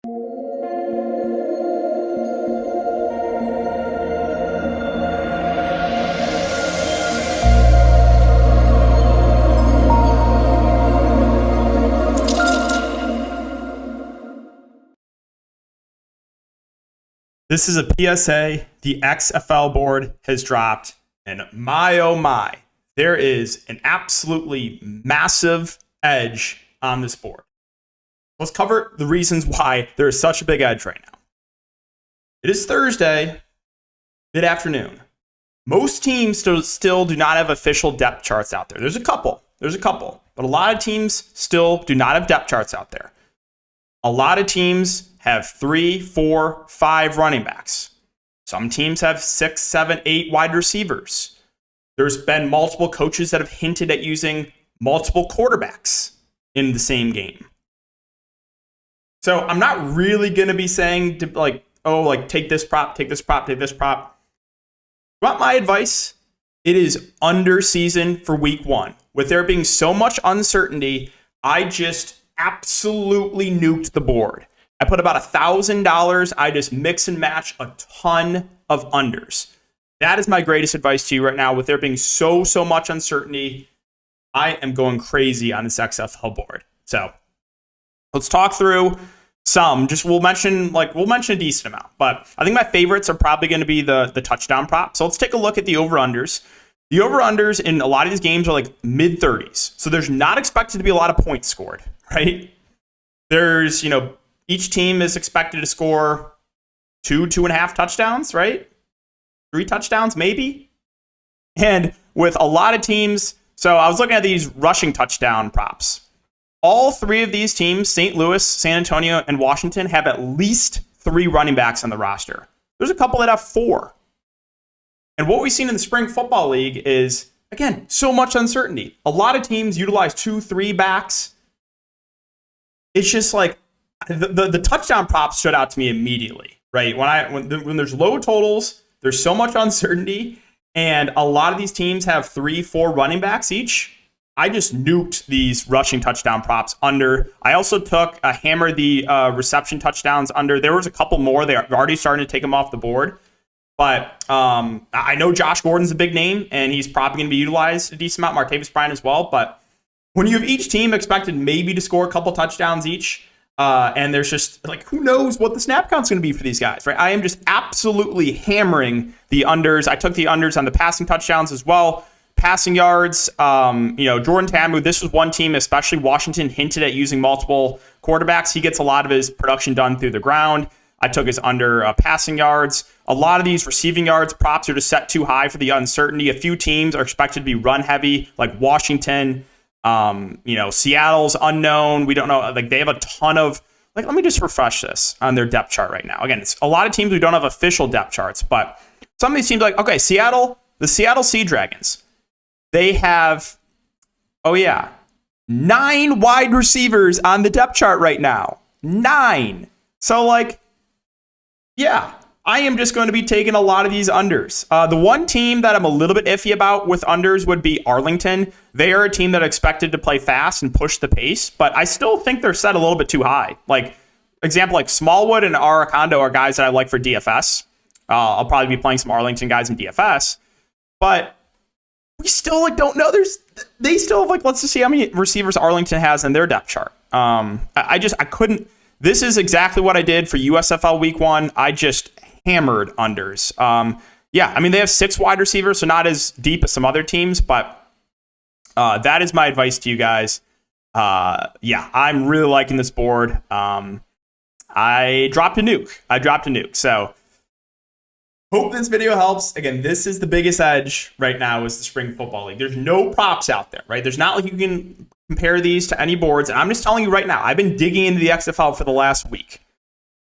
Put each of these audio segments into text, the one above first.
This is a PSA. The XFL board has dropped, and my oh my, there is an absolutely massive edge on this board. Let's cover the reasons why there is such a big edge right now. It is Thursday, mid-afternoon. Most teams still do not have official depth charts out there. There's a couple, but a lot of teams still do not have depth charts out there. A lot of teams have 3, 4, 5 running backs. Some teams have 6, 7, 8 wide receivers. There's been multiple coaches that have hinted at using multiple quarterbacks in the same game. So I'm not really going to be saying to take this prop, take this prop, take this prop. Want my advice? It is under season for week 1. With there being so much uncertainty, I just absolutely nuked the board. I put about $1,000. I just mix and match a ton of unders. That is my greatest advice to you right now. With there being so much uncertainty, I am going crazy on this XFL board. So let's talk through some. We'll mention a decent amount, but I think my favorites are probably going to be the touchdown prop. So let's take a look at the over-unders. The over-unders in a lot of these games are like mid-30s. So there's not expected to be a lot of points scored, right? There's, each team is expected to score 2.5 touchdowns, right? 3 touchdowns, maybe. And with a lot of teams, so I was looking at these rushing touchdown props. All 3 of these teams, St. Louis, San Antonio, and Washington, have at least 3 running backs on the roster. There's a couple that have 4. And what we've seen in the Spring Football League is, again, so much uncertainty. A lot of teams utilize 2, 3 backs. It's just like the touchdown props stood out to me immediately, right? When there's low totals, there's so much uncertainty, and a lot of these teams have 3, 4 running backs each. I just nuked these rushing touchdown props under. I also hammered the reception touchdowns under. There was a couple more. They're already starting to take them off the board. But I know Josh Gordon's a big name, and he's probably going to be utilized a decent amount. Martavis Bryant as well. But when you have each team expected maybe to score a couple touchdowns each, and there's just who knows what the snap count's going to be for these guys, right? I am just absolutely hammering the unders. I took the unders on the passing touchdowns as well. Passing yards, Jordan Tamu, this was one team, especially Washington, hinted at using multiple quarterbacks. He gets a lot of his production done through the ground. I took his under passing yards. A lot of these receiving yards props are just set too high for the uncertainty. A few teams are expected to be run heavy, like Washington. Seattle's unknown. We don't know. They have a ton of. Let me just refresh this on their depth chart right now. Again, it's a lot of teams who don't have official depth charts, but some of these teams Seattle, the Seattle Sea Dragons. They have, 9 wide receivers on the depth chart right now. 9. So, I am just going to be taking a lot of these unders. The one team that I'm a little bit iffy about with unders would be Arlington. They are a team that are expected to play fast and push the pace, but I still think they're set a little bit too high. Example, Smallwood and Aracondo are guys that I like for DFS. I'll probably be playing some Arlington guys in DFS, but we still don't know. They still have let's just see how many receivers Arlington has in their depth chart. I couldn't. This is exactly what I did for USFL Week 1. I just hammered unders. They have 6 wide receivers, so not as deep as some other teams, but that is my advice to you guys. I'm really liking this board. I dropped a nuke. So hope this video helps. Again, this is the biggest edge right now is the Spring Football League. There's no props out there, right? There's not you can compare these to any boards. And I'm just telling you right now, I've been digging into the XFL for the last week.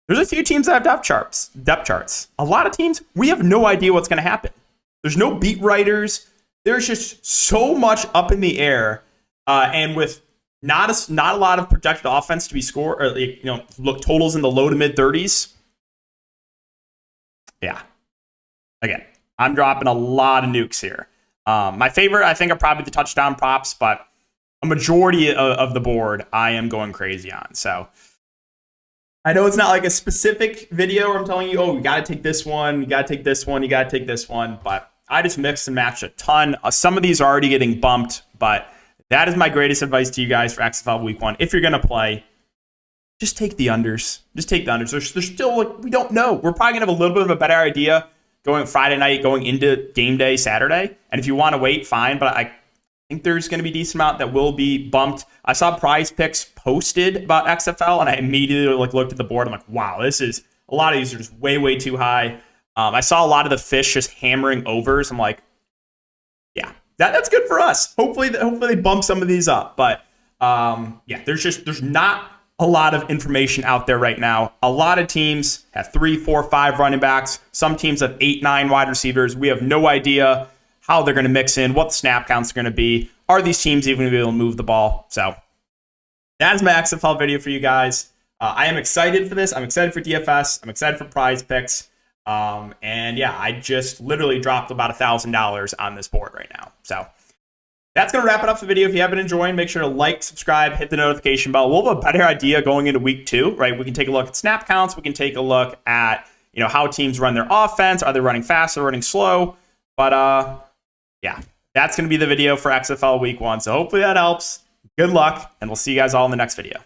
There's a few teams that have depth charts. A lot of teams, we have no idea what's going to happen. There's no beat writers. There's just so much up in the air. And with not a lot of projected offense to be scored, or look totals in the low to mid 30s. Yeah. Again, I'm dropping a lot of nukes here. My favorite, I think, are probably the touchdown props, but a majority of the board I am going crazy on. So, all I know it's not like a specific video where I'm telling you, oh, you got to take this one, you got to take this one, you got to take this one. But I just mixed and matched a ton. Some of these are already getting bumped, but that is my greatest advice to you guys for XFL Week 1. If you're going to play, just take the unders. Just take the unders. There's still, like, we don't know. We're probably going to have a little bit of a better idea going Friday night, going into game day Saturday. And if you want to wait, fine. But I think there's going to be a decent amount that will be bumped. I saw Prizepicks posted about XFL, and I immediately looked at the board. I'm like, wow, a lot of these are just way, way too high. I saw a lot of the fish just hammering overs. I'm like, yeah, that's good for us. Hopefully they bump some of these up. But yeah, there's not a lot of information out there right now. A lot of teams have 3, 4, 5 running backs. Some teams have 8, 9 wide receivers. We have no idea how they're going to mix in, what the snap counts are going to be. Are these teams even going to be able to move the ball? So that's my XFL video for you guys. I am excited for this. I'm excited for DFS. I'm excited for Prizepicks. And yeah, I just literally dropped about $1,000 on this board right now. So that's going to wrap it up for the video. If you have been enjoying, make sure to like, subscribe, hit the notification bell. We'll have a better idea going into week 2, right? We can take a look at snap counts. We can take a look at, how teams run their offense. Are they running fast or running slow? But yeah, that's going to be the video for XFL Week 1. So hopefully that helps. Good luck, and we'll see you guys all in the next video.